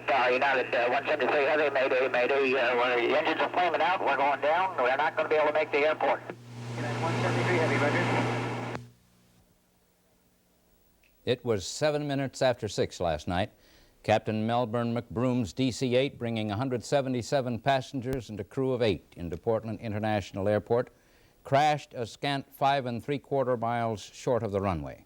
United 173 Heavy, Mayday, Mayday. The engines are flaming out. We're going down. We're not going to be able to make the airport. United 173 Heavy, roger. It was 7 minutes after 6 last night. Captain Melbourne McBroom's DC-8, bringing 177 passengers and a crew of 8 into Portland International Airport, crashed a scant 5 3/4 miles short of the runway.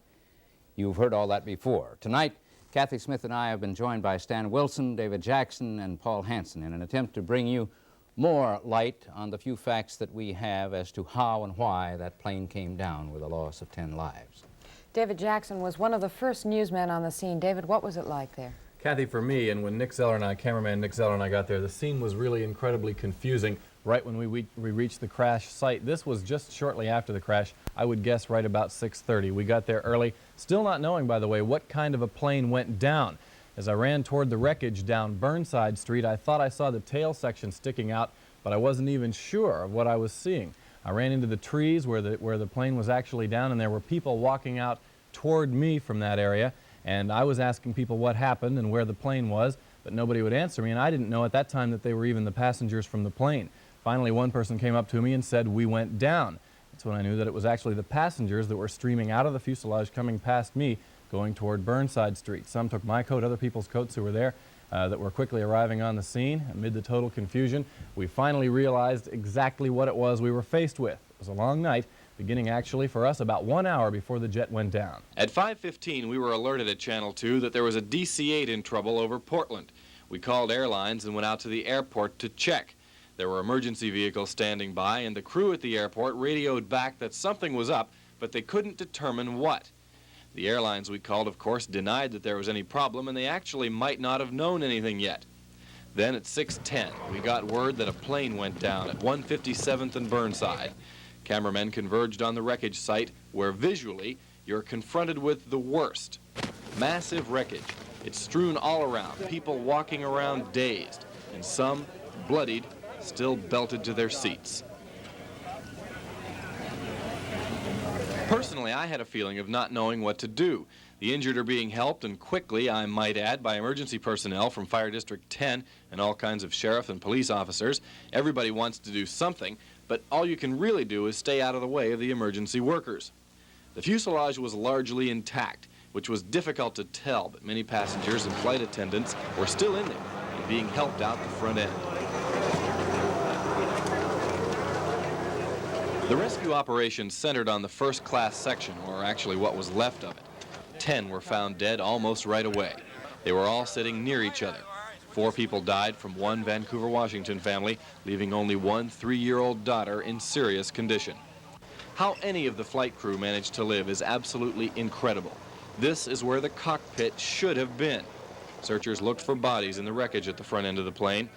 You've heard all that before. Tonight, Kathy Smith and I have been joined by Stan Wilson, David Jackson, and Paul Hansen in an attempt to bring you more light on the few facts that we have as to how and why that plane came down with a loss of 10 lives. David Jackson was one of the first newsmen on the scene. David, what was it like there? Kathy, for me, and when cameraman Nick Zeller and I got there, the scene was really incredibly confusing right when we reached the crash site. This was just shortly after the crash, I would guess right about 6:30. We got there early, still not knowing, by the way, what kind of a plane went down. As I ran toward the wreckage down Burnside Street, I thought I saw the tail section sticking out, but I wasn't even sure of what I was seeing. I ran into the trees where the plane was actually down, and there were people walking out toward me from that area. And I was asking people what happened and where the plane was, but nobody would answer me, and I didn't know at that time that they were even the passengers from the plane. Finally, one person came up to me and said, "We went down." That's when I knew that it was actually the passengers that were streaming out of the fuselage coming past me, going toward Burnside Street. Some took my coat, other people's coats who were there, that were quickly arriving on the scene. Amid the total confusion, we finally realized exactly what it was we were faced with. It was a long night, beginning actually for us about 1 hour before the jet went down. At 5:15, we were alerted at Channel 2 that there was a DC-8 in trouble over Portland. We called Airlines and went out to the airport to check. There were emergency vehicles standing by, and the crew at the airport radioed back that something was up, but they couldn't determine what. The airlines we called, of course, denied that there was any problem, and they actually might not have known anything yet. Then at 6:10, we got word that a plane went down at 157th and Burnside. Cameramen converged on the wreckage site, where visually you're confronted with the worst. Massive wreckage. It's strewn all around, people walking around dazed, and some, bloodied, still belted to their seats. Personally, I had a feeling of not knowing what to do. The injured are being helped, and quickly, I might add, by emergency personnel from Fire District 10 and all kinds of sheriff and police officers. Everybody wants to do something, but all you can really do is stay out of the way of the emergency workers. The fuselage was largely intact, which was difficult to tell, but many passengers and flight attendants were still in there and being helped out the front end. The rescue operation centered on the first-class section, or actually what was left of it. 10 were found dead almost right away. They were all sitting near each other. 4 people died from one Vancouver, Washington family, leaving only one 3-year-old daughter in serious condition. How any of the flight crew managed to live is absolutely incredible. This is where the cockpit should have been. Searchers looked for bodies in the wreckage at the front end of the plane.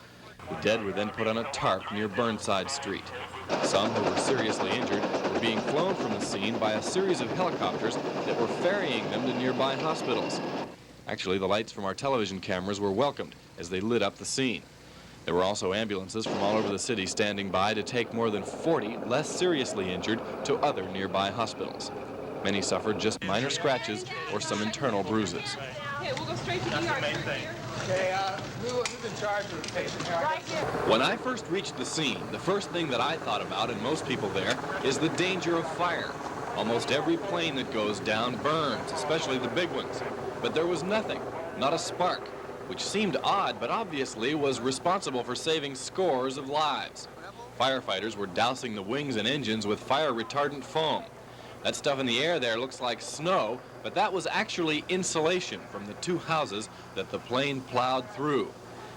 The dead were then put on a tarp near Burnside Street. Some who were seriously injured were being flown from the scene by a series of helicopters that were ferrying them to nearby hospitals. Actually, the lights from our television cameras were welcomed as they lit up the scene. There were also ambulances from all over the city standing by to take more than 40 less seriously injured to other nearby hospitals. Many suffered just minor scratches or some internal bruises. Okay, we'll go straight to New York. Okay, who's in charge of the patient? Right here. When I first reached the scene, the first thing that I thought about, and most people there, is the danger of fire. Almost every plane that goes down burns, especially the big ones. But there was nothing, not a spark, which seemed odd, but obviously was responsible for saving scores of lives. Firefighters were dousing the wings and engines with fire-retardant foam. That stuff in the air there looks like snow, but that was actually insulation from the 2 houses that the plane plowed through.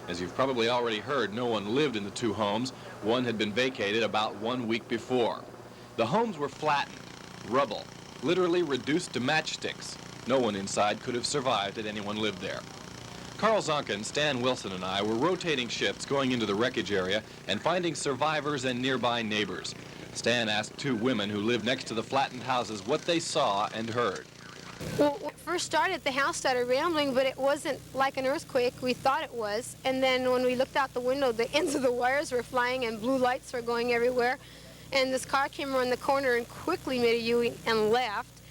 As you've probably already heard, no one lived in the 2 homes. One had been vacated about 1 week before. The homes were flattened, rubble, literally reduced to matchsticks. No one inside could have survived had anyone lived there. Carl Zonkin, Stan Wilson, and I were rotating shifts going into the wreckage area and finding survivors and nearby neighbors. Stan asked 2 women who lived next to the flattened houses what they saw and heard. Well, when it first started, the house started rambling, but it wasn't like an earthquake. We thought it was. And then when we looked out the window, the ends of the wires were flying and blue lights were going everywhere. And this car came around the corner and quickly made a U and left.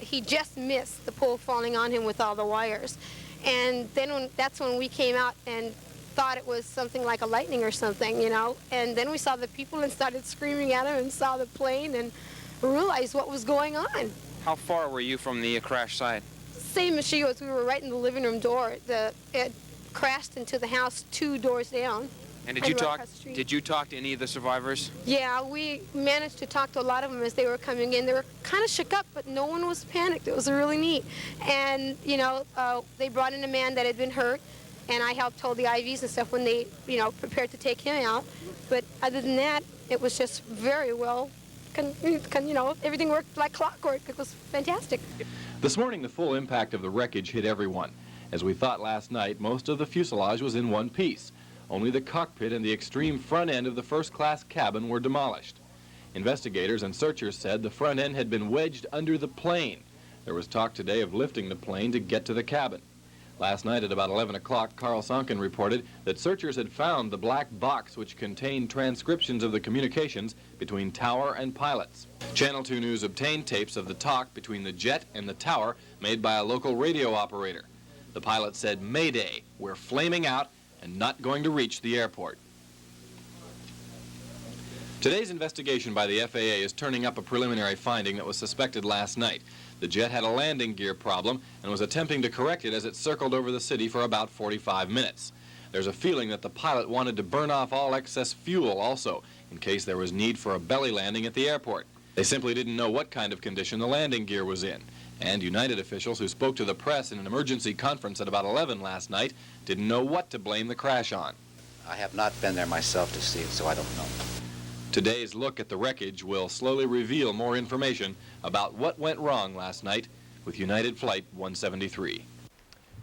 He just missed the pole falling on him with all the wires. And then that's when we came out and thought it was something like a lightning or something, you know. And then we saw the people and started screaming at them and saw the plane and realized what was going on. How far were you from the crash site? Same as she was. We were right in the living room door. It crashed into the house 2 doors down. And did you talk to any of the survivors? Yeah, we managed to talk to a lot of them as they were coming in. They were kind of shook up, but no one was panicked. It was really neat. And, you know, they brought in a man that had been hurt, and I helped hold the IVs and stuff when they, you know, prepared to take him out. But other than that, it was just very well, you know, everything worked like clockwork. It was fantastic. This morning, the full impact of the wreckage hit everyone. As we thought last night, most of the fuselage was in one piece. Only the cockpit and the extreme front end of the first-class cabin were demolished. Investigators and searchers said the front end had been wedged under the plane. There was talk today of lifting the plane to get to the cabin. Last night at about 11 o'clock, Carl Sonkin reported that searchers had found the black box which contained transcriptions of the communications between tower and pilots. Channel 2 News obtained tapes of the talk between the jet and the tower made by a local radio operator. The pilot said, "Mayday, we're flaming out and not going to reach the airport." Today's investigation by the FAA is turning up a preliminary finding that was suspected last night. The jet had a landing gear problem and was attempting to correct it as it circled over the city for about 45 minutes. There's a feeling that the pilot wanted to burn off all excess fuel also, in case there was need for a belly landing at the airport. They simply didn't know what kind of condition the landing gear was in. And United officials who spoke to the press in an emergency conference at about 11 last night didn't know what to blame the crash on. I have not been there myself to see it, so I don't know. Today's look at the wreckage will slowly reveal more information about what went wrong last night with United Flight 173.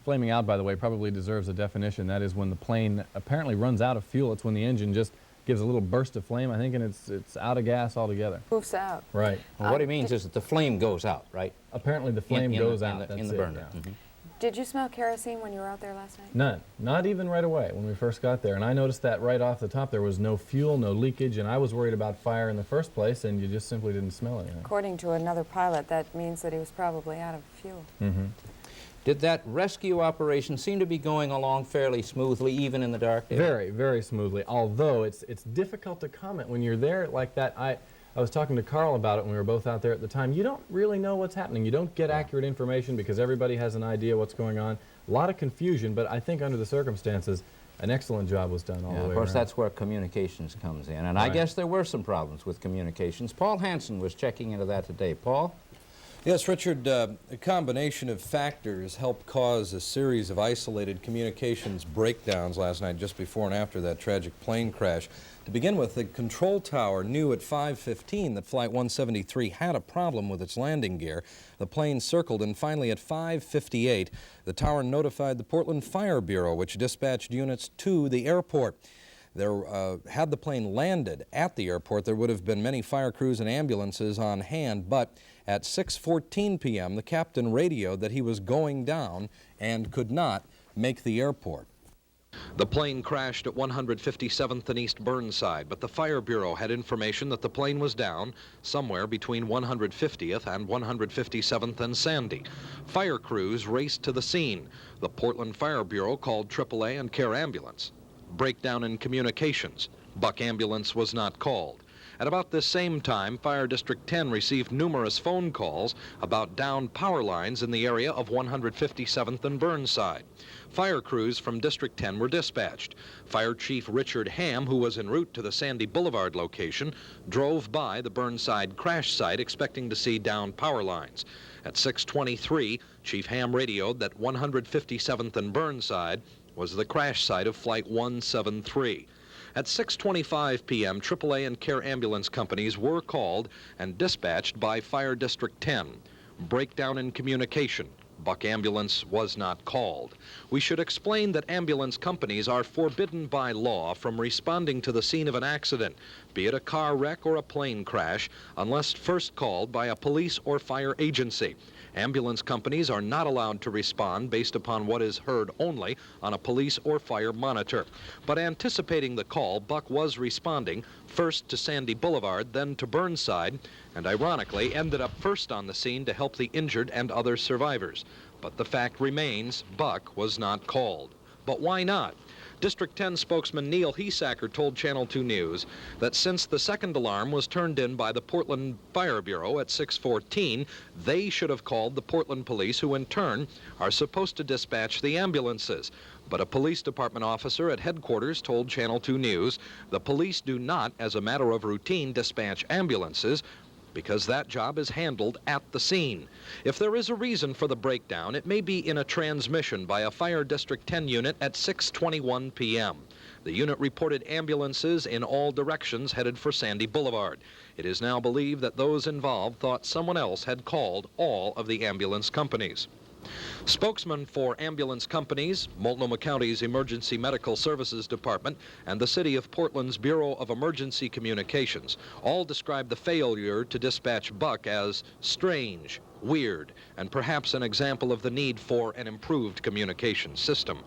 Flaming out, by the way, probably deserves a definition. That is when the plane apparently runs out of fuel. It's when the engine just gives a little burst of flame, I think, and it's out of gas altogether. Poofs out. Right. Well, what he means is that the flame goes out, right? Apparently the flame goes out. In the burner. Yeah. Mm-hmm. Did you smell kerosene when you were out there last night? None. Not even right away when we first got there. And I noticed that right off the top. There was no fuel, no leakage, and I was worried about fire in the first place, and you just simply didn't smell anything. According to another pilot, that means that he was probably out of fuel. Mm-hmm. Did that rescue operation seem to be going along fairly smoothly, even in the dark days? Very, very smoothly, although it's difficult to comment when you're there like that. I was talking to Carl about it when we were both out there at the time. You don't really know what's happening. You don't get accurate information because everybody has an idea what's going on. A lot of confusion, but I think under the circumstances, an excellent job was done all the way Of course, around. that's where communications comes in. And I Right. guess there were some problems with communications. Paul Hansen was checking into that today. Paul? Yes, Richard, a combination of factors helped cause a series of isolated communications breakdowns last night just before and after that tragic plane crash. To begin with, the control tower knew at 5:15 that Flight 173 had a problem with its landing gear. The plane circled, and finally at 5:58, the tower notified the Portland Fire Bureau, which dispatched units to the airport. Had the plane landed at the airport, there would have been many fire crews and ambulances on hand, but at 6:14 p.m., the captain radioed that he was going down and could not make the airport. The plane crashed at 157th and East Burnside, but the Fire Bureau had information that the plane was down somewhere between 150th and 157th and Sandy. Fire crews raced to the scene. The Portland Fire Bureau called AAA and Care Ambulance. Breakdown in communications. Buck Ambulance was not called. At about this same time, Fire District 10 received numerous phone calls about downed power lines in the area of 157th and Burnside. Fire crews from District 10 were dispatched. Fire Chief Richard Ham, who was en route to the Sandy Boulevard location, drove by the Burnside crash site expecting to see downed power lines. At 6:23, Chief Ham radioed that 157th and Burnside was the crash site of Flight 173. At 6:25 p.m., AAA and Care Ambulance companies were called and dispatched by Fire District 10. Breakdown in communication. Buck Ambulance was not called. We should explain that ambulance companies are forbidden by law from responding to the scene of an accident, be it a car wreck or a plane crash, unless first called by a police or fire agency. Ambulance companies are not allowed to respond based upon what is heard only on a police or fire monitor. But anticipating the call, Buck was responding first to Sandy Boulevard, then to Burnside, and ironically ended up first on the scene to help the injured and other survivors. But the fact remains, Buck was not called. But why not? District 10 spokesman Neil Heesacker told Channel 2 News that since the second alarm was turned in by the Portland Fire Bureau at 6:14, they should have called the Portland police, who in turn are supposed to dispatch the ambulances. But a police department officer at headquarters told Channel 2 News the police do not, as a matter of routine, dispatch ambulances, because that job is handled at the scene. If there is a reason for the breakdown, it may be in a transmission by a Fire District 10 unit at 6:21 p.m. The unit reported ambulances in all directions headed for Sandy Boulevard. It is now believed that those involved thought someone else had called all of the ambulance companies. Spokesman for ambulance companies, Multnomah County's Emergency Medical Services Department, and the City of Portland's Bureau of Emergency Communications all described the failure to dispatch Buck as strange, weird, and perhaps an example of the need for an improved communication system.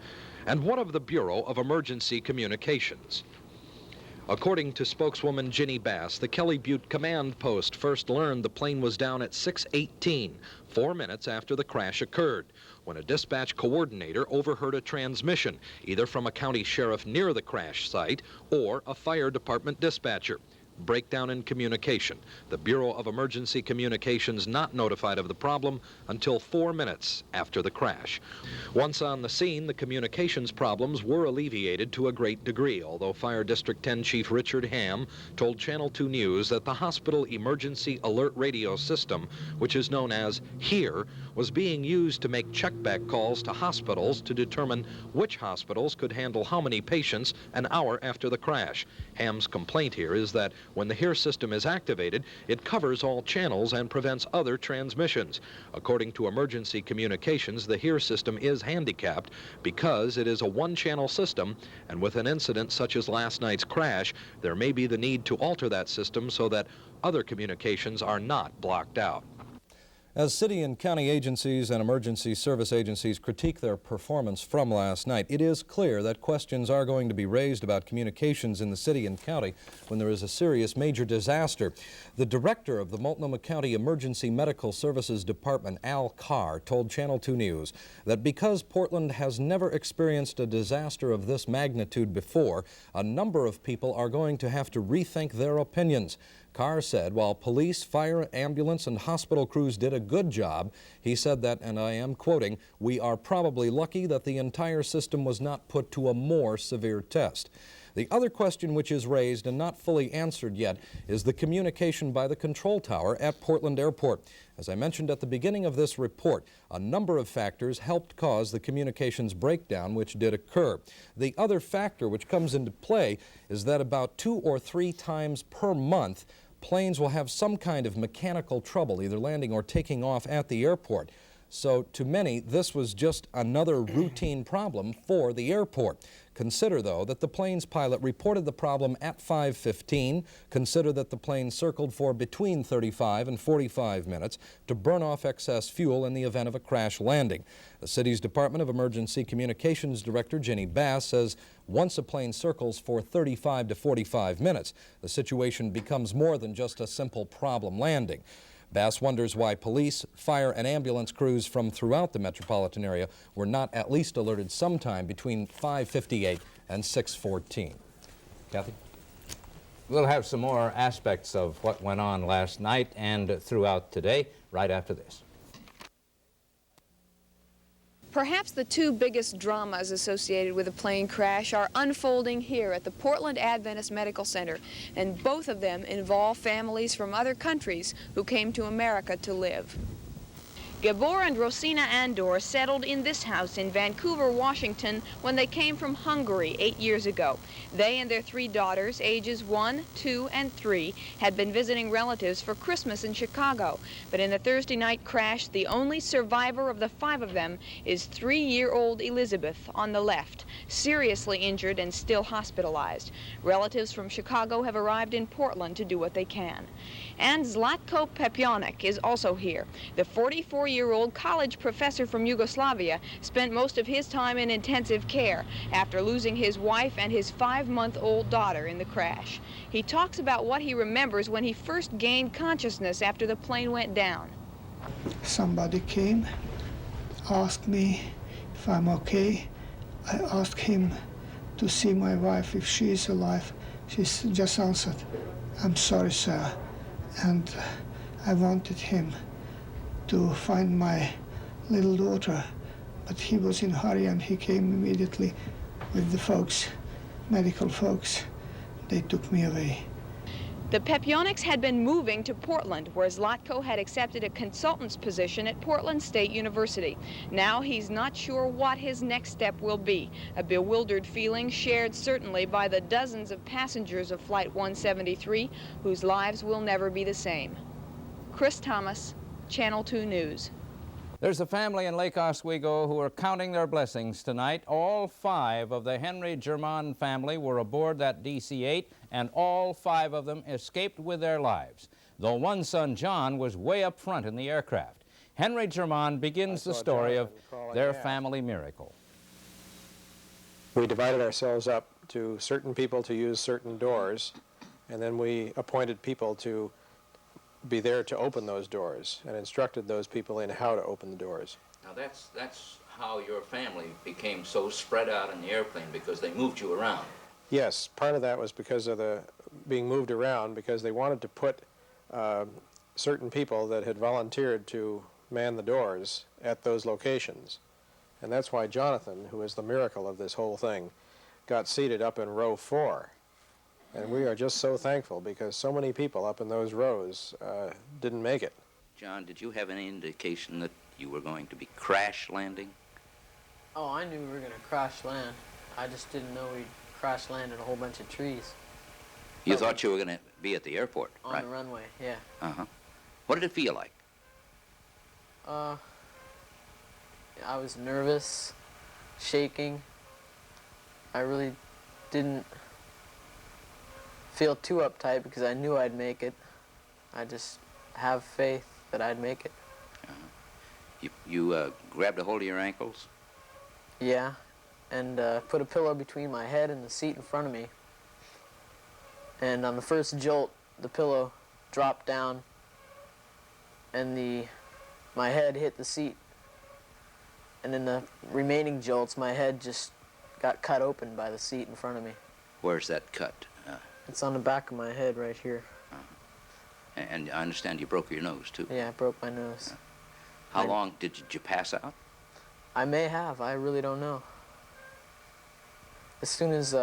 And what of the Bureau of Emergency Communications? According to spokeswoman Ginny Bass, the Kelly Butte Command Post first learned the plane was down at 6:18, 4 minutes after the crash occurred, when a dispatch coordinator overheard a transmission, either from a county sheriff near the crash site or a fire department dispatcher. Breakdown in communication. The Bureau of Emergency Communications not notified of the problem until 4 minutes after the crash. Once on the scene, the communications problems were alleviated to a great degree, although Fire District 10 Chief Richard Ham told Channel 2 News that the hospital emergency alert radio system, which is known as HERE, was being used to make checkback calls to hospitals to determine which hospitals could handle how many patients an hour after the crash. Ham's complaint here is that when the HERE system is activated, it covers all channels and prevents other transmissions. According to Emergency Communications, the HERE system is handicapped because it is a one-channel system, and with an incident such as last night's crash, there may be the need to alter that system so that other communications are not blocked out. As city and county agencies and emergency service agencies critique their performance from last night, it is clear that questions are going to be raised about communications in the city and county when there is a serious major disaster. The director of the Multnomah County Emergency Medical Services Department, Al Carr, told Channel 2 News that because Portland has never experienced a disaster of this magnitude before, a number of people are going to have to rethink their opinions. Carr said while police, fire, ambulance, and hospital crews did a good job, he said that, and I am quoting, "We are probably lucky that the entire system was not put to a more severe test." The other question which is raised and not fully answered yet is the communication by the control tower at Portland Airport. As I mentioned at the beginning of this report, a number of factors helped cause the communications breakdown which did occur. The other factor which comes into play is that about 2 or 3 times per month, planes will have some kind of mechanical trouble, either landing or taking off at the airport. So to many, this was just another routine problem for the airport. Consider, though, that the plane's pilot reported the problem at 5:15. Consider that the plane circled for between 35 and 45 minutes to burn off excess fuel in the event of a crash landing. The city's Department of Emergency Communications Director Ginny Bass says once a plane circles for 35 to 45 minutes, the situation becomes more than just a simple problem landing. Bass wonders why police, fire, and ambulance crews from throughout the metropolitan area were not at least alerted sometime between 5:58 and 6:14. Kathy? We'll have some more aspects of what went on last night and throughout today right after this. Perhaps the 2 biggest dramas associated with a plane crash are unfolding here at the Portland Adventist Medical Center, and both of them involve families from other countries who came to America to live. Gabor and Rosina Andor settled in this house in Vancouver, Washington, when they came from Hungary 8 years ago. They and their 3 daughters, ages 1, 2, and 3, had been visiting relatives for Christmas in Chicago. But in the Thursday night crash, the only survivor of the 5 of them is 3-year-old Elizabeth on the left, seriously injured and still hospitalized. Relatives from Chicago have arrived in Portland to do what they can. And Zlatko Pepionek is also here. The 44-year-old college professor from Yugoslavia spent most of his time in intensive care after losing his wife and his 5-month-old daughter in the crash. He talks about what he remembers when he first gained consciousness after the plane went down. Somebody came. asked me if I'm okay. I asked him to see my wife if she is alive. She just answered, "I'm sorry, sir." And I wanted him to find my little daughter, but he was in a hurry and he came immediately with the folks, medical folks. They took me away. The Pepionics had been moving to Portland, where Zlatko had accepted a consultant's position at Portland State University. Now he's not sure what his next step will be, a bewildered feeling shared certainly by the dozens of passengers of Flight 173 whose lives will never be the same. Chris Thomas, Channel 2 News. There's a family in Lake Oswego who are counting their blessings tonight. All 5 of the Henry German family were aboard that DC-8, and all 5 of them escaped with their lives, though one son, John, was way up front in the aircraft. Henry German begins the story of their family miracle. We divided ourselves up to certain people to use certain doors, and then we appointed people to be there to open those doors and instructed those people in how to open the doors. Now that's how your family became so spread out in the airplane, because they moved you around. Yes, part of that was because of the being moved around, because they wanted to put certain people that had volunteered to man the doors at those locations. And that's why Jonathan, who is the miracle of this whole thing, got seated up in row 4. And we are just so thankful, because so many people up in those rows didn't make it. John, did you have any indication that you were going to be crash landing? Oh, I knew we were going to crash land. I just didn't know we'd crash land in a whole bunch of trees. You thought you were going to be at the airport, on right? The runway, yeah. Uh-huh. What did it feel like? I was nervous, shaking. I really didn't feel too uptight because I knew I'd make it. I just have faith that I'd make it. You grabbed a hold of your ankles? Yeah, and put a pillow between my head and the seat in front of me. And on the first jolt, the pillow dropped down and my head hit the seat. And in the remaining jolts, my head just got cut open by the seat in front of me. Where's that cut? It's on the back of my head right here. And I understand you broke your nose, too. Yeah, I broke my nose. How long did you pass out? I may have. I really don't know. As soon as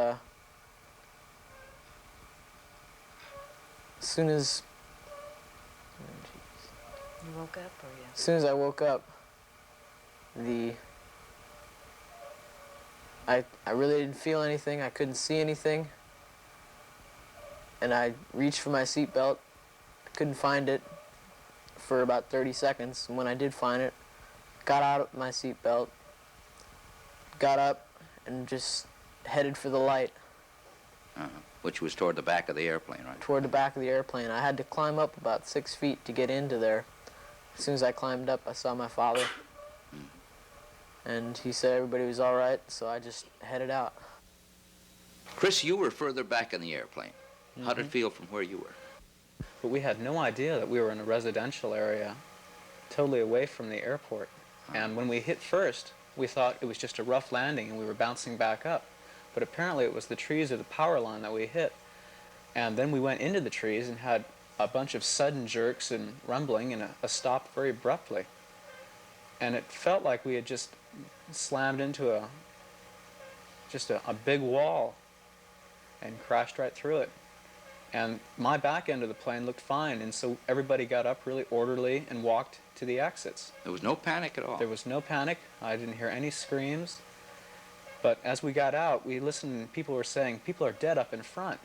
You woke up, or yeah? As soon as I woke up, I really didn't feel anything. I couldn't see anything. And I reached for my seatbelt. I couldn't find it for about 30 seconds. And when I did find it, got out of my seatbelt, got up, and just headed for the light. Which was toward the back of the airplane, right? Toward the back of the airplane. I had to climb up about 6 feet to get into there. As soon as I climbed up, I saw my father. And he said everybody was all right, so I just headed out. Chris, you were further back in the airplane. How did it feel from where you were? But we had no idea that we were in a residential area, totally away from the airport. And when we hit first, we thought it was just a rough landing and we were bouncing back up. But apparently it was the trees or the power line that we hit. And then we went into the trees and had a bunch of sudden jerks and rumbling and a stop very abruptly. And it felt like we had just slammed into a big wall and crashed right through it. And my back end of the plane looked fine, and so everybody got up really orderly and walked to the exits. There was no panic at all? There was no panic. I didn't hear any screams. But as we got out, we listened, and people were saying, people are dead up in front.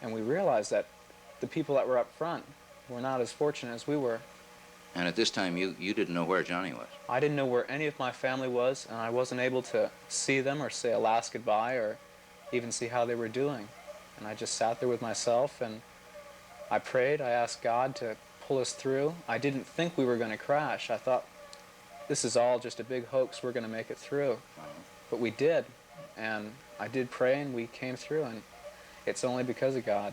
And we realized that the people that were up front were not as fortunate as we were. And at this time, you didn't know where Johnny was? I didn't know where any of my family was, and I wasn't able to see them or say a last goodbye or even see how they were doing. And I just sat there with myself, and I prayed. I asked God to pull us through. I didn't think we were going to crash. I thought, this is all just a big hoax. We're going to make it through. But we did, and I did pray, and we came through, and it's only because of God.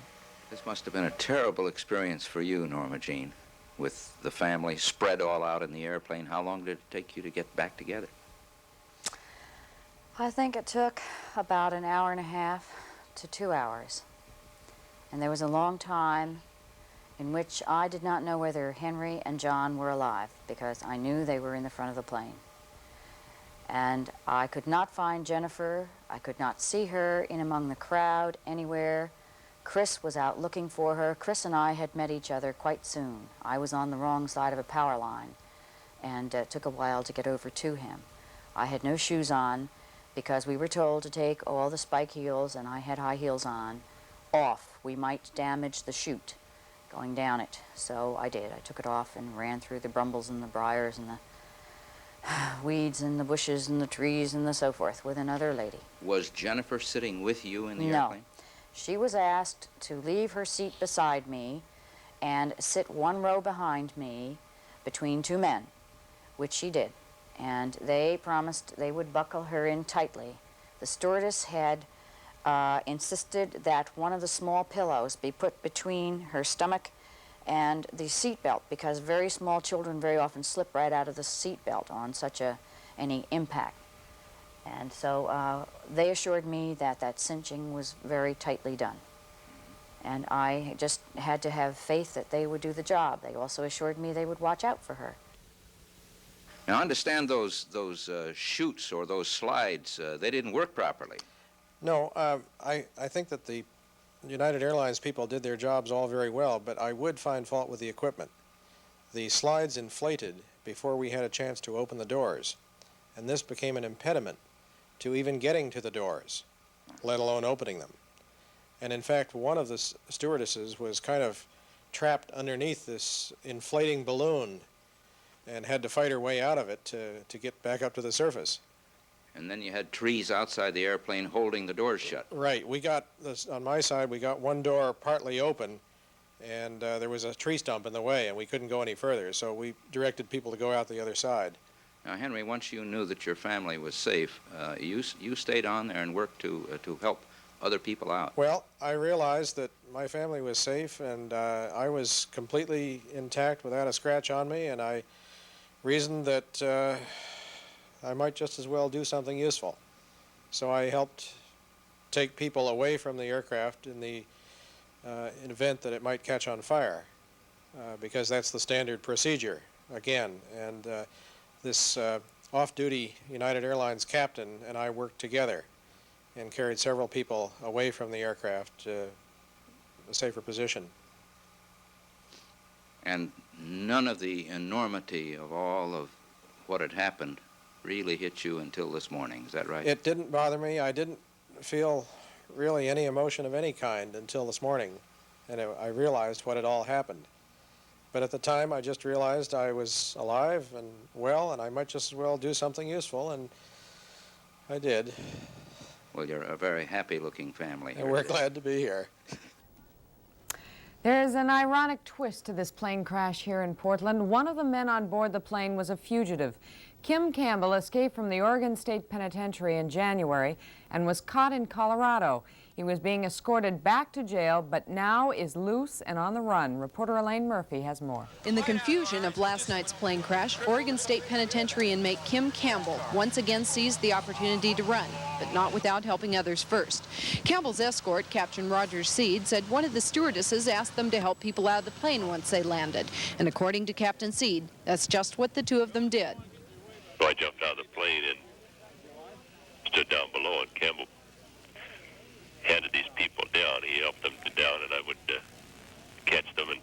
This must have been a terrible experience for you, Norma Jean. with the family spread all out in the airplane. How long did it take you to get back together? I think it took about an hour and a half to 2 hours. And there was a long time in which I did not know whether Henry and John were alive, because I knew they were in the front of the plane. And I could not find Jennifer. I could not see her in among the crowd anywhere. Chris was out looking for her. Chris and I had met each other quite soon. I was on the wrong side of a power line, and it took a while to get over to him. I had no shoes on because we were told to take all the spike heels, and I had high heels on, off. We might damage the chute going down it. So I did. I took it off and ran through the brambles and the briars and the weeds and the bushes and the trees and the so forth with another lady. Was Jennifer sitting with you in the No. airplane? She was asked to leave her seat beside me and sit one row behind me between two men, which she did. And they promised they would buckle her in tightly. The stewardess had insisted that one of the small pillows be put between her stomach and the seat belt, because very small children very often slip right out of the seat belt on such any impact. And so they assured me that that cinching was very tightly done. And I just had to have faith that they would do the job. They also assured me they would watch out for her. Now, I understand those chutes or those slides, they didn't work properly. No, I think that the United Airlines people did their jobs all very well, but I would find fault with the equipment. The slides inflated before we had a chance to open the doors, and this became an impediment to even getting to the doors, let alone opening them. And in fact, one of the stewardesses was kind of trapped underneath this inflating balloon and had to fight her way out of it to get back up to the surface. And then you had trees outside the airplane holding the doors shut. Right. We got this, on my side, we got one door partly open, and there was a tree stump in the way, and we couldn't go any further, so we directed people to go out the other side. Now, Henry, once you knew that your family was safe, you stayed on there and worked to help other people out. Well, I realized that my family was safe, and I was completely intact without a scratch on me, and I reasoned that I might just as well do something useful. So I helped take people away from the aircraft in the event that it might catch on fire, because that's the standard procedure, again. And this off-duty United Airlines captain and I worked together and carried several people away from the aircraft to a safer position. And none of the enormity of all of what had happened really hit you until this morning, is that right? It didn't bother me. I didn't feel really any emotion of any kind until this morning, and I realized what had all happened. But at the time, I just realized I was alive and well, and I might just as well do something useful, and I did. Well, you're a very happy-looking family. And we're glad to be here. There's an ironic twist to this plane crash here in Portland. One of the men on board the plane was a fugitive. Kim Campbell escaped from the Oregon State Penitentiary in January and was caught in Colorado. He was being escorted back to jail, but now is loose and on the run. Reporter Elaine Murphy has more. In the confusion of last night's plane crash, Oregon State Penitentiary inmate Kim Campbell once again seized the opportunity to run, but not without helping others first. Campbell's escort, Captain Roger Seed, said one of the stewardesses asked them to help people out of the plane once they landed. And according to Captain Seed, that's just what the two of them did. So I jumped out of the plane and stood down below, and Campbell handed these people down. He helped them down, and I would catch them and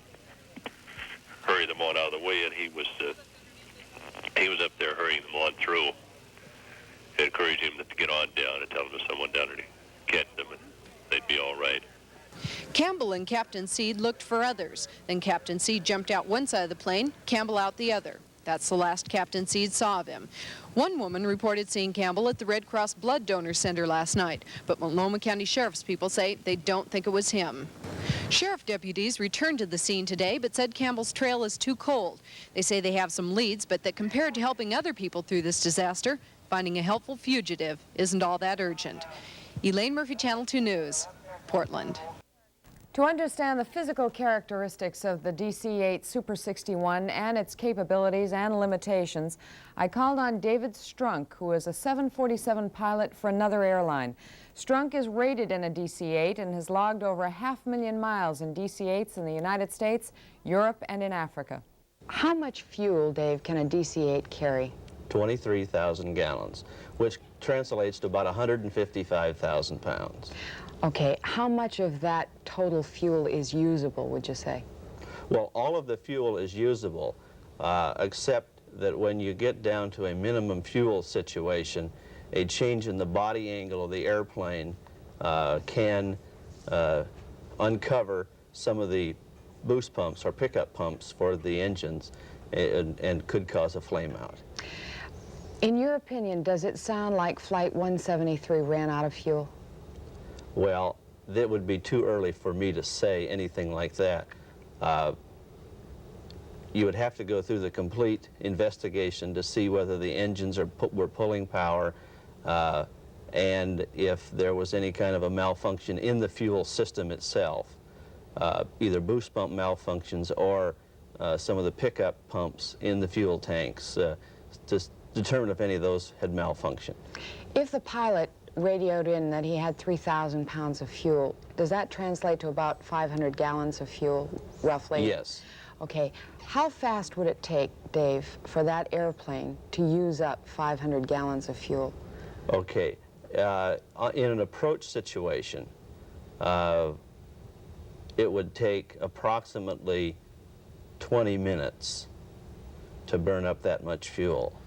hurry them on out of the way. And he was up there hurrying them on through, encouraging them to get on down and tell them there's someone down there to catch them, and they'd be all right. Campbell and Captain Seed looked for others. Then Captain Seed jumped out one side of the plane, Campbell out the other. That's the last Captain Seed saw of him. One woman reported seeing Campbell at the Red Cross Blood Donor Center last night, but Multnomah County Sheriff's people say they don't think it was him. Sheriff deputies returned to the scene today, but said Campbell's trail is too cold. They say they have some leads, but that compared to helping other people through this disaster, finding a helpful fugitive isn't all that urgent. Elaine Murphy, Channel 2 News, Portland. To understand the physical characteristics of the DC-8 Super 61 and its capabilities and limitations, I called on David Strunk, who is a 747 pilot for another airline. Strunk is rated in a DC-8 and has logged over 500,000 miles in DC-8s in the United States, Europe, and in Africa. How much fuel, Dave, can a DC-8 carry? 23,000 gallons, which translates to about 155,000 pounds. Okay, how much of that total fuel is usable, would you say? Well, all of the fuel is usable, except that when you get down to a minimum fuel situation, a change in the body angle of the airplane can uncover some of the boost pumps or pickup pumps for the engines and could cause a flame out. In your opinion, does it sound like Flight 173 ran out of fuel? Well, that would be too early for me to say anything like that. You would have to go through the complete investigation to see whether the engines were pulling power and if there was any kind of a malfunction in the fuel system itself, either boost pump malfunctions or some of the pickup pumps in the fuel tanks to determine if any of those had malfunctioned. If the pilot radioed in that he had 3,000 pounds of fuel, does that translate to about 500 gallons of fuel, roughly? Yes. Okay. How fast would it take, Dave, for that airplane to use up 500 gallons of fuel? Okay. In an approach situation, it would take approximately 20 minutes to burn up that much fuel.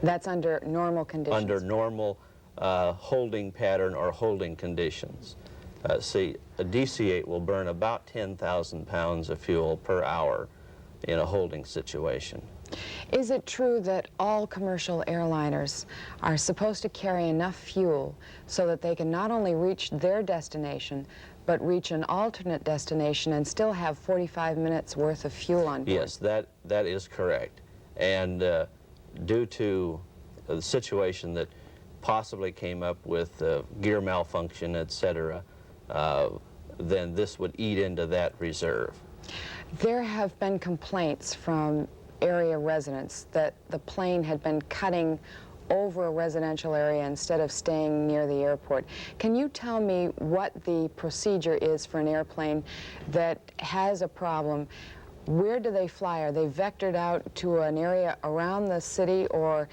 That's under normal conditions? Under normal holding pattern or holding conditions. See, a DC-8 will burn about 10,000 pounds of fuel per hour in a holding situation. Is it true that all commercial airliners are supposed to carry enough fuel so that they can not only reach their destination, but reach an alternate destination and still have 45 minutes worth of fuel on board? Yes, that is correct. And due to the situation that possibly came up with gear malfunction, etc., then this would eat into that reserve. There have been complaints from area residents that the plane had been cutting over a residential area instead of staying near the airport. Can you tell me what the procedure is for an airplane that has a problem? Where do they fly? Are they vectored out to an area around the city, or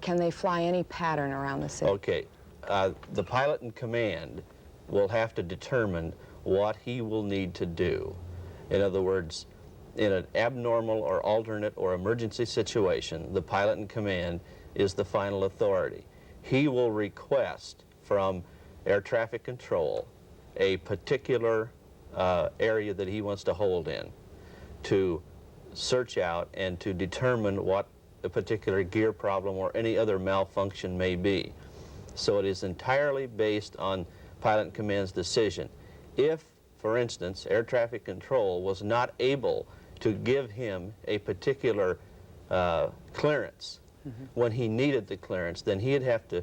can they fly any pattern around the city? Okay. The pilot in command will have to determine what he will need to do. In other words, in an abnormal or alternate or emergency situation, the pilot in command is the final authority. He will request from air traffic control a particular area that he wants to hold in, to search out and to determine what a particular gear problem or any other malfunction may be. So it is entirely based on pilot in command's decision. If, for instance, air traffic control was not able to give him a particular clearance when he needed the clearance, then he'd have to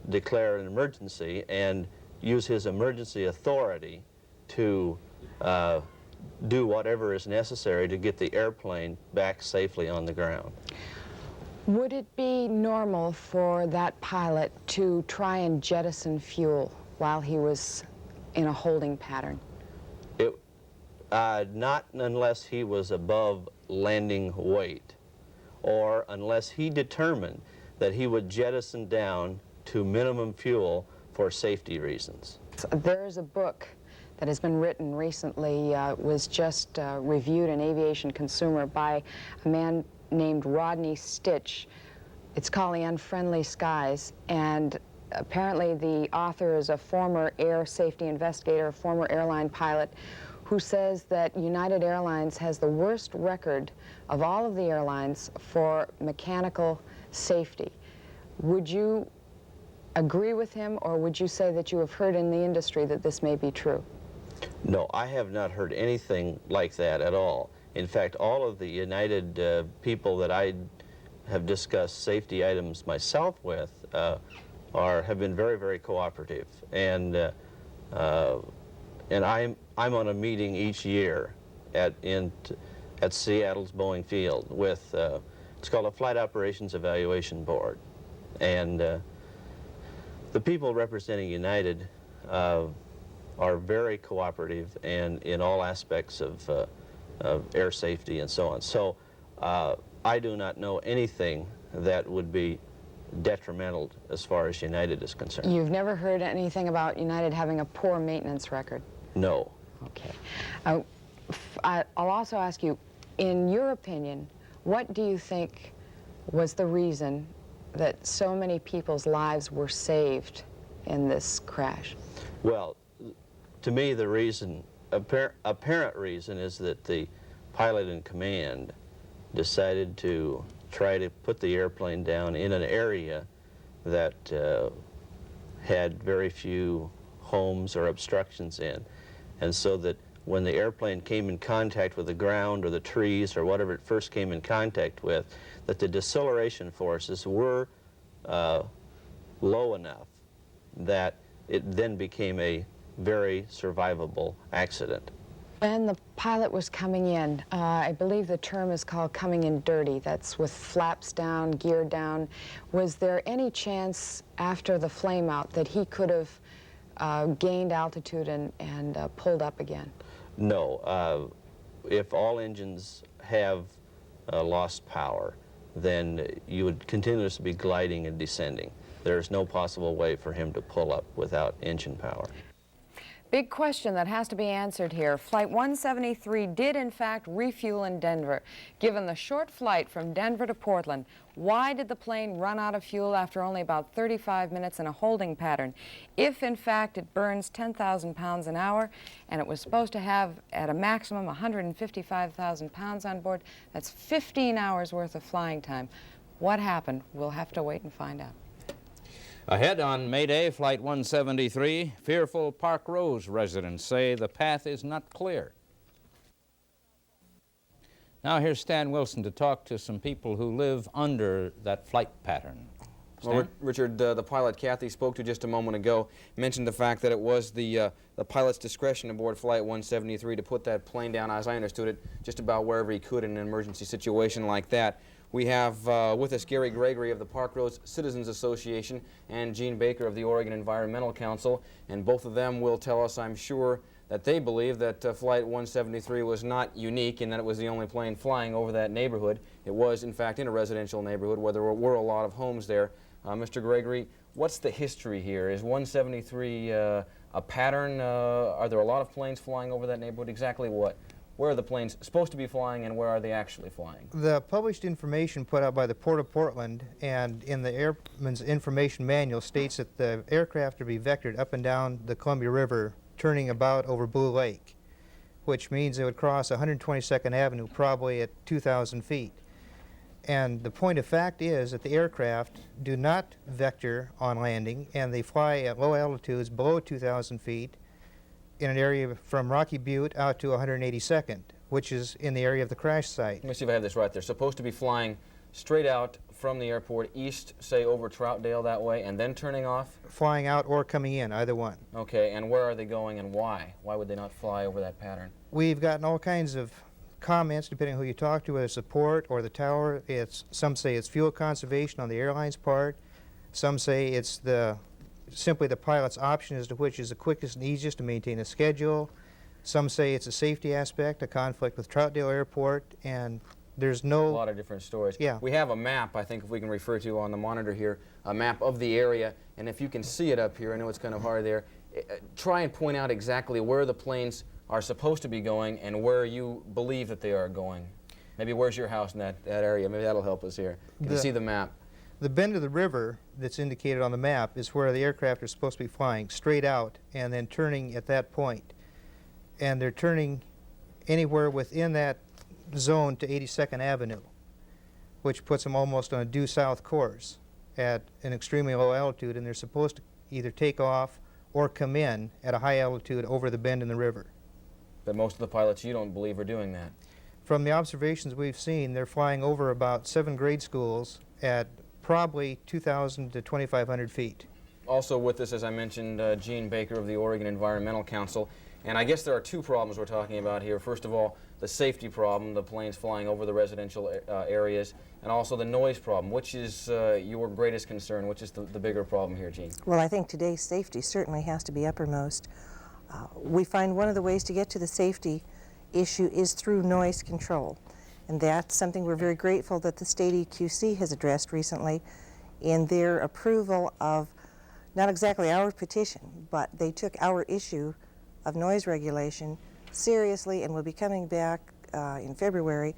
declare an emergency and use his emergency authority to do whatever is necessary to get the airplane back safely on the ground. Would it be normal for that pilot to try and jettison fuel while he was in a holding pattern? Not unless he was above landing weight, or unless he determined that he would jettison down to minimum fuel for safety reasons. There is a book that has been written recently, was just reviewed in Aviation Consumer by a man named Rodney Stitch. It's called The Unfriendly Skies, and apparently the author is a former air safety investigator, a former airline pilot, who says that United Airlines has the worst record of all of the airlines for mechanical safety. Would you agree with him, or would you say that you have heard in the industry that this may be true? No, I have not heard anything like that at all. In fact, all of the United people that I have discussed safety items myself with have been very, very cooperative. And And I'm on a meeting each year at Seattle's Boeing Field with, it's called a Flight Operations Evaluation Board. And the people representing United are very cooperative and in all aspects of air safety and so on. So I do not know anything that would be detrimental as far as United is concerned. You've never heard anything about United having a poor maintenance record? No. Okay. I'll also ask you, in your opinion, what do you think was the reason that so many people's lives were saved in this crash? Well, to me, the reason, apparent reason, is that the pilot in command decided to try to put the airplane down in an area that had very few homes or obstructions in. And so that when the airplane came in contact with the ground or the trees or whatever it first came in contact with, that the deceleration forces were low enough that it then became a very survivable accident. When the pilot was coming in, I believe the term is called coming in dirty. That's with flaps down, gear down. Was there any chance after the flame out that he could have gained altitude and pulled up again? No. If all engines have lost power, then you would continuously be gliding and descending. There's no possible way for him to pull up without engine power. Big question that has to be answered here. Flight 173 did in fact refuel in Denver. Given the short flight from Denver to Portland, why did the plane run out of fuel after only about 35 minutes in a holding pattern? If in fact it burns 10,000 pounds an hour and it was supposed to have at a maximum 155,000 pounds on board, that's 15 hours worth of flying time. What happened? We'll have to wait and find out. Ahead on May Day, Flight 173, fearful Park Rose residents say the path is not clear. Now here's Stan Wilson to talk to some people who live under that flight pattern. Well, Richard, the pilot Kathy spoke to just a moment ago mentioned the fact that it was the pilot's discretion aboard Flight 173 to put that plane down, as I understood it, just about wherever he could in an emergency situation like that. We have with us Gary Gregory of the Park Rose Citizens Association and Gene Baker of the Oregon Environmental Council, and both of them will tell us, I'm sure, that they believe that Flight 173 was not unique in that it was the only plane flying over that neighborhood. It was, in fact, in a residential neighborhood where there were a lot of homes there. Mr. Gregory, what's the history here? Is 173 a pattern? Are there a lot of planes flying over that neighborhood? Exactly what? Where are the planes supposed to be flying and where are they actually flying? The published information put out by the Port of Portland and in the Airman's Information Manual states that the aircraft are to be vectored up and down the Columbia River, turning about over Blue Lake, which means they would cross 122nd Avenue probably at 2,000 feet. And the point of fact is that the aircraft do not vector on landing and they fly at low altitudes below 2,000 feet in an area from Rocky Butte out to 182nd, which is in the area of the crash site. Let me see if I have this right. They're supposed to be flying straight out from the airport east, say over Troutdale that way, and then turning off? Flying out or coming in, either one. Okay, and where are they going and why? Why would they not fly over that pattern? We've gotten all kinds of comments depending on who you talk to, whether it's the port or the tower. Some say it's fuel conservation on the airline's part. Some say it's simply the pilot's option as to which is the quickest and easiest to maintain a schedule. Some say it's a safety aspect, a conflict with Troutdale Airport, and there's no... A lot of different stories. Yeah. We have a map, I think, if we can refer to on the monitor here, a map of the area, and if you can see it up here, I know it's kind of hard there, try and point out exactly where the planes are supposed to be going and where you believe that they are going. Maybe where's your house in that area? Maybe that'll help us here. Can you see the map? The bend of the river that's indicated on the map is where the aircraft are supposed to be flying straight out and then turning at that point. And they're turning anywhere within that zone to 82nd Avenue, which puts them almost on a due south course at an extremely low altitude, and they're supposed to either take off or come in at a high altitude over the bend in the river. But most of the pilots you don't believe are doing that. From the observations we've seen, they're flying over about 7 grade schools at probably 2,000 to 2,500 feet. Also with us, as I mentioned, Gene Baker of the Oregon Environmental Council. And I guess there are two problems we're talking about here. First of all, the safety problem, the planes flying over the residential areas, and also the noise problem. Which is your greatest concern? Which is the bigger problem here, Gene? Well, I think today's safety certainly has to be uppermost. We find one of the ways to get to the safety issue is through noise control. And that's something we're very grateful that the state EQC has addressed recently in their approval of not exactly our petition, but they took our issue of noise regulation seriously and will be coming back in February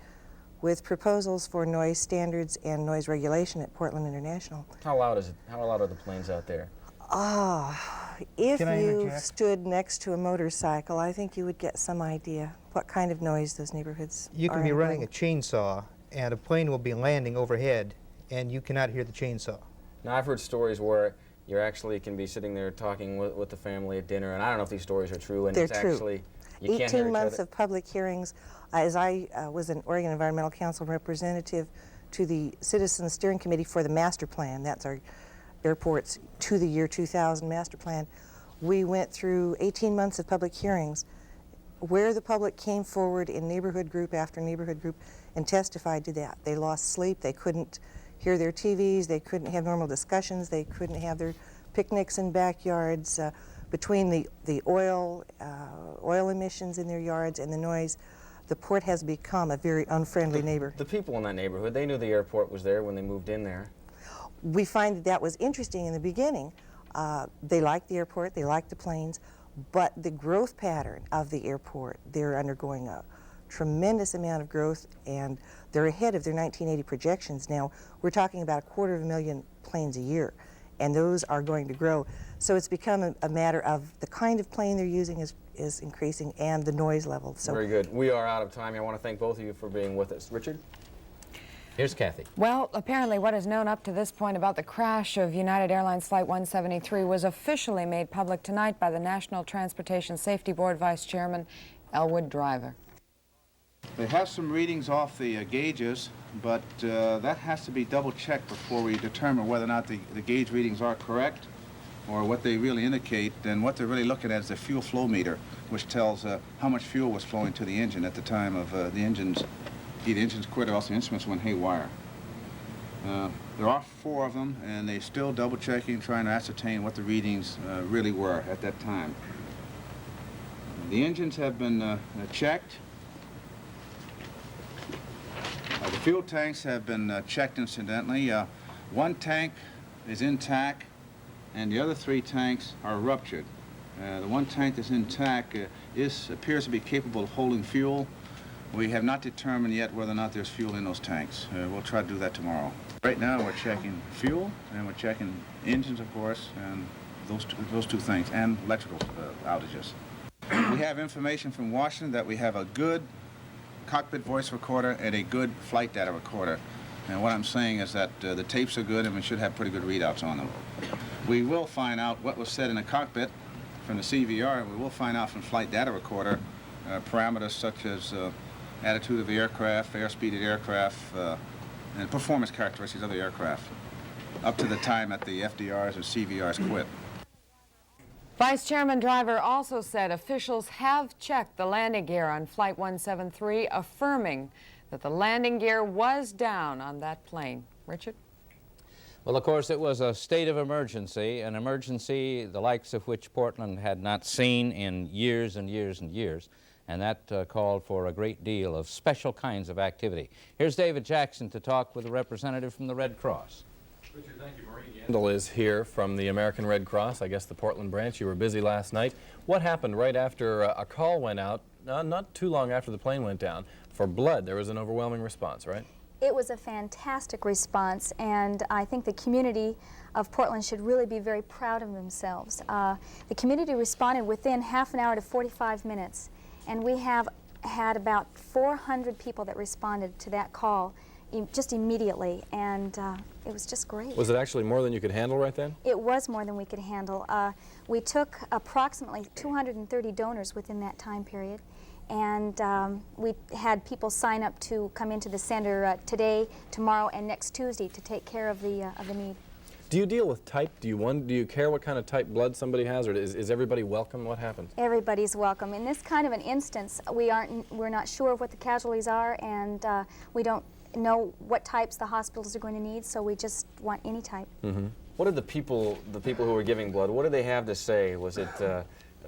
with proposals for noise standards and noise regulation at Portland International. How loud is it? How loud are the planes out there? If you stood next to a motorcycle, I think you would get some idea what kind of noise those neighborhoods You can are be running a enduring. chainsaw, and a plane will be landing overhead, and you cannot hear the chainsaw. Now, I've heard stories where you actually can be sitting there talking with the family at dinner, and I don't know if these stories are true. And They're it's true. Actually, you can't hear 18 each months other. of public hearings. As I was an Oregon Environmental Council representative to the Citizens Steering Committee for the master plan, that's our airports to the year 2000 master plan, we went through 18 months of public hearings where the public came forward in neighborhood group after neighborhood group and testified to that. They lost sleep, they couldn't hear their TVs, they couldn't have normal discussions, they couldn't have their picnics in backyards. Between the oil emissions in their yards and the noise, the port has become a very unfriendly neighbor. The people in that neighborhood, they knew the airport was there when they moved in there. We find that that was interesting in the beginning. They liked the airport, they liked the planes, but the growth pattern of the airport, they're undergoing a tremendous amount of growth, and they're ahead of their 1980 projections now. We're talking about 250,000 planes a year, and those are going to grow. So it's become a matter of the kind of plane they're using is increasing and the noise level. So Very good. We are out of time. I want to thank both of you for being with us. Richard? Here's Kathy. Well, apparently what is known up to this point about the crash of United Airlines Flight 173 was officially made public tonight by the National Transportation Safety Board Vice Chairman Elwood Driver. They have some readings off the gauges, but that has to be double-checked before we determine whether or not the gauge readings are correct or what they really indicate. And what they're really looking at is the fuel flow meter, which tells how much fuel was flowing to the engine at the time of the engines. Either engines quit or else the instruments went haywire. There are 4 of them, and they're still double-checking, trying to ascertain what the readings really were at that time. The engines have been checked. The fuel tanks have been checked incidentally. 1 tank is intact, and the other 3 tanks are ruptured. The 1 tank that's intact appears to be capable of holding fuel. We have not determined yet whether or not there's fuel in those tanks. We'll try to do that tomorrow. Right now we're checking fuel, and we're checking engines, of course, and those two things, and electrical outages. We have information from Washington that we have a good cockpit voice recorder and a good flight data recorder. And what I'm saying is that the tapes are good and we should have pretty good readouts on them. We will find out what was said in the cockpit from the CVR, and we will find out from flight data recorder parameters such as attitude of the aircraft, airspeed of the aircraft, and performance characteristics of the aircraft up to the time that the FDRs or CVRs quit. Vice Chairman Driver also said officials have checked the landing gear on Flight 173, affirming that the landing gear was down on that plane. Richard? Well, of course, it was a state of emergency, an emergency the likes of which Portland had not seen in years and years and years, and that called for a great deal of special kinds of activity. Here's David Jackson to talk with a representative from the Red Cross. Richard, thank you. Marie Yandel is here from the American Red Cross, I guess the Portland branch. You were busy last night. What happened right after a call went out, not too long after the plane went down, for blood? There was an overwhelming response, right? It was a fantastic response, and I think the community of Portland should really be very proud of themselves. The community responded within half an hour to 45 minutes, and we have had about 400 people that responded to that call just immediately, and it was just great. Was it actually more than you could handle right then? It was more than we could handle. We took approximately 230 donors within that time period, and we had people sign up to come into the center today, tomorrow, and next Tuesday to take care of the need. Do you deal with type? Do you care what kind of type blood somebody has, or is everybody welcome? What happens? Everybody's welcome. In this kind of an instance, we're not sure of what the casualties are, and we don't know what types the hospitals are going to need, so we just want any type. Mm-hmm. What did the people who were giving blood, what did they have to say? Was it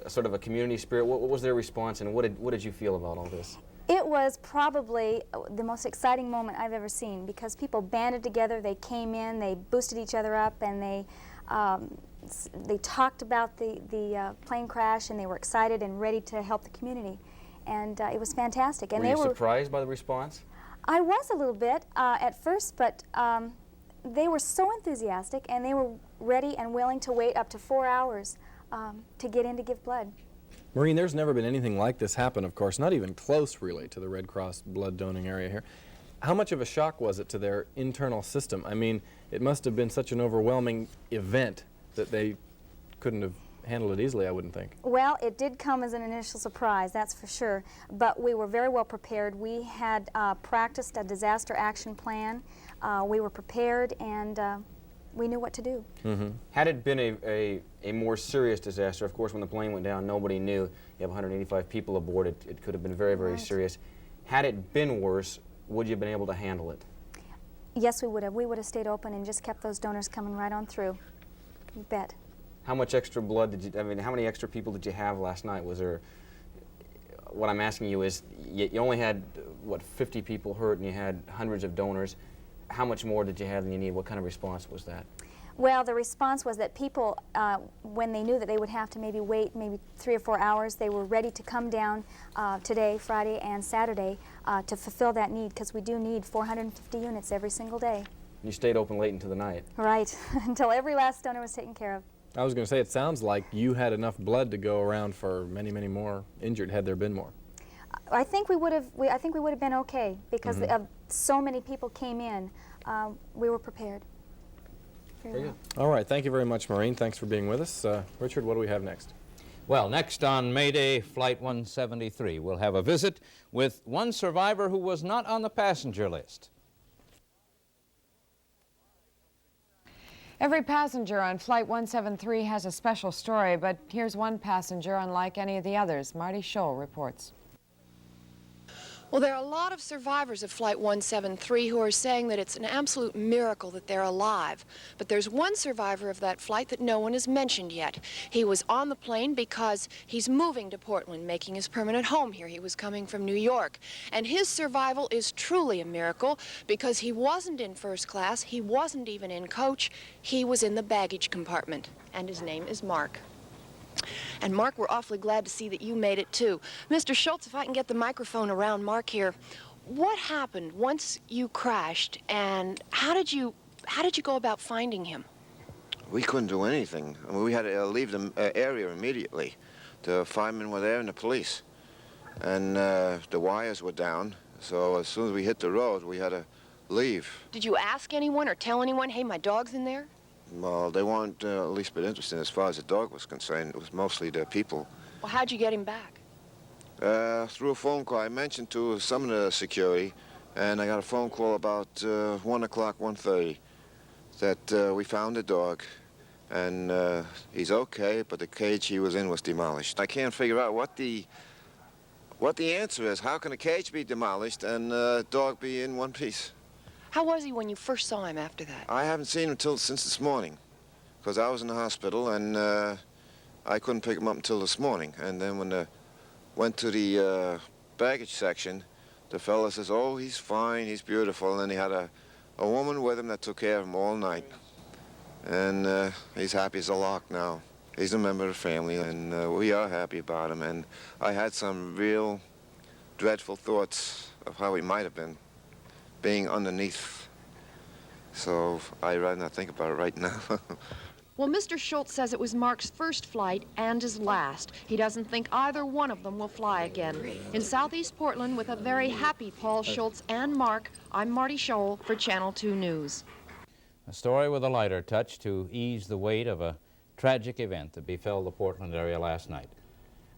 sort of a community spirit? What was their response, and what did you feel about all this? It was probably the most exciting moment I've ever seen, because people banded together, they came in, they boosted each other up, and they talked about the plane crash, and they were excited and ready to help the community. And it was fantastic. And were you surprised by the response? I was a little bit at first, but they were so enthusiastic, and they were ready and willing to wait up to 4 hours to get in to give blood. Maureen, there's never been anything like this happen, of course, not even close, really, to the Red Cross blood donating area here. How much of a shock was it to their internal system? I mean, it must have been such an overwhelming event that they couldn't have handled it easily, I wouldn't think. Well, it did come as an initial surprise, that's for sure, but we were very well prepared. We had practiced a disaster action plan. We were prepared, and we knew what to do. Mm-hmm. Had it been a more serious disaster, of course, when the plane went down, nobody knew. You have 185 people aboard. It could have been very, very serious. Had it been worse, would you have been able to handle it? Yes, we would have. We would have stayed open and just kept those donors coming right on through. You bet. How much extra blood did you, I mean, how many extra people did you have last night? Was there, what I'm asking you is, you only had, what, 50 people hurt, and you had hundreds of donors. How much more did you have than you need? What kind of response was that? Well, the response was that people, when they knew that they would have to maybe wait 3 or 4 hours, they were ready to come down today, Friday, and Saturday to fulfill that need, because we do need 450 units every single day. You stayed open late into the night. Right, until every last donor was taken care of. I was going to say, it sounds like you had enough blood to go around for many, many more injured, had there been more. I think we would have. I think we would have been okay, because so many people came in. We were prepared. Very well. All right, thank you very much, Maureen. Thanks for being with us. Richard, what do we have next? Well, next on May Day, Flight 173, we'll have a visit with one survivor who was not on the passenger list. Every passenger on Flight 173 has a special story, but here's one passenger unlike any of the others. Marty Scholl reports. Well, there are a lot of survivors of Flight 173 who are saying that it's an absolute miracle that they're alive. But there's one survivor of that flight that no one has mentioned yet. He was on the plane because he's moving to Portland, making his permanent home here. He was coming from New York. And his survival is truly a miracle, because he wasn't in first class, he wasn't even in coach, he was in the baggage compartment. And his name is Mark. And Mark, we're awfully glad to see that you made it too. Mr. Schultz, if I can get the microphone around Mark here, what happened once you crashed, and how did you go about finding him? We couldn't do anything. I mean, we had to leave the area immediately. The firemen were there and the police, and the wires were down. So as soon as we hit the road, we had to leave. Did you ask anyone or tell anyone, hey, my dog's in there? Well, they weren't least bit interested as far as the dog was concerned. It was mostly the people. Well, how'd you get him back? Through a phone call. I mentioned to some of the security, and I got a phone call about 1 o'clock, 1:30, that we found the dog, and he's okay, but the cage he was in was demolished. I can't figure out what the answer is. How can a cage be demolished and the dog be in one piece? How was he when you first saw him after that? I haven't seen him since this morning, because I was in the hospital, and I couldn't pick him up until this morning. And then when I went to the baggage section, the fella says, oh, he's fine, he's beautiful. And then he had a woman with him that took care of him all night. And he's happy as a lark now. He's a member of the family, and we are happy about him. And I had some real dreadful thoughts of how he might have been being underneath. So I'd rather not think about it right now. Well, Mr. Schultz says it was Mark's first flight and his last. He doesn't think either one of them will fly again. In Southeast Portland, with a very happy Paul Schultz and Mark, I'm Marty Scholl for Channel 2 News. A story with a lighter touch to ease the weight of a tragic event that befell the Portland area last night.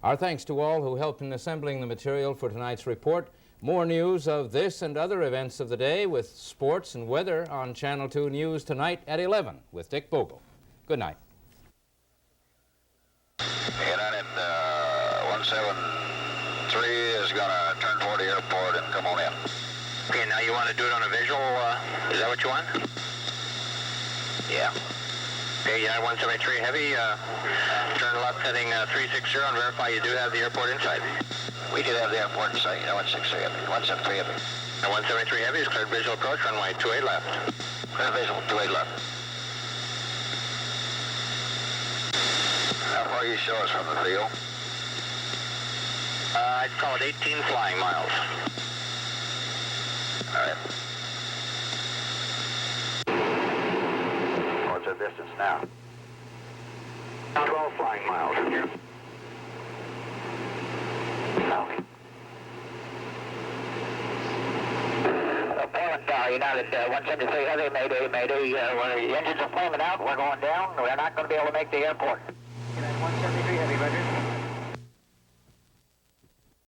Our thanks to all who helped in assembling the material for tonight's report. More news of this and other events of the day with sports and weather on Channel 2 News tonight at 11 with Dick Bogle. Good night. United 173 is going to turn toward the airport and come on in. Okay, now you want to do it on a visual, is that what you want? Yeah. Okay, United 173 Heavy, turn left heading 360 and verify you do have the airport in sight. We do have the airport in sight, 163 Heavy, 173 Heavy. Now 173 Heavy is cleared visual approach, runway 28 left. Clear visual, 28 left. How far you show us from the field? I'd call it 18 flying miles. All right. What's the distance now? 12 flying miles from here. Okay. United 173 Heavy, Mayday, Mayday. The engines are flaming out. We're going down. We're not going to be able to make the airport.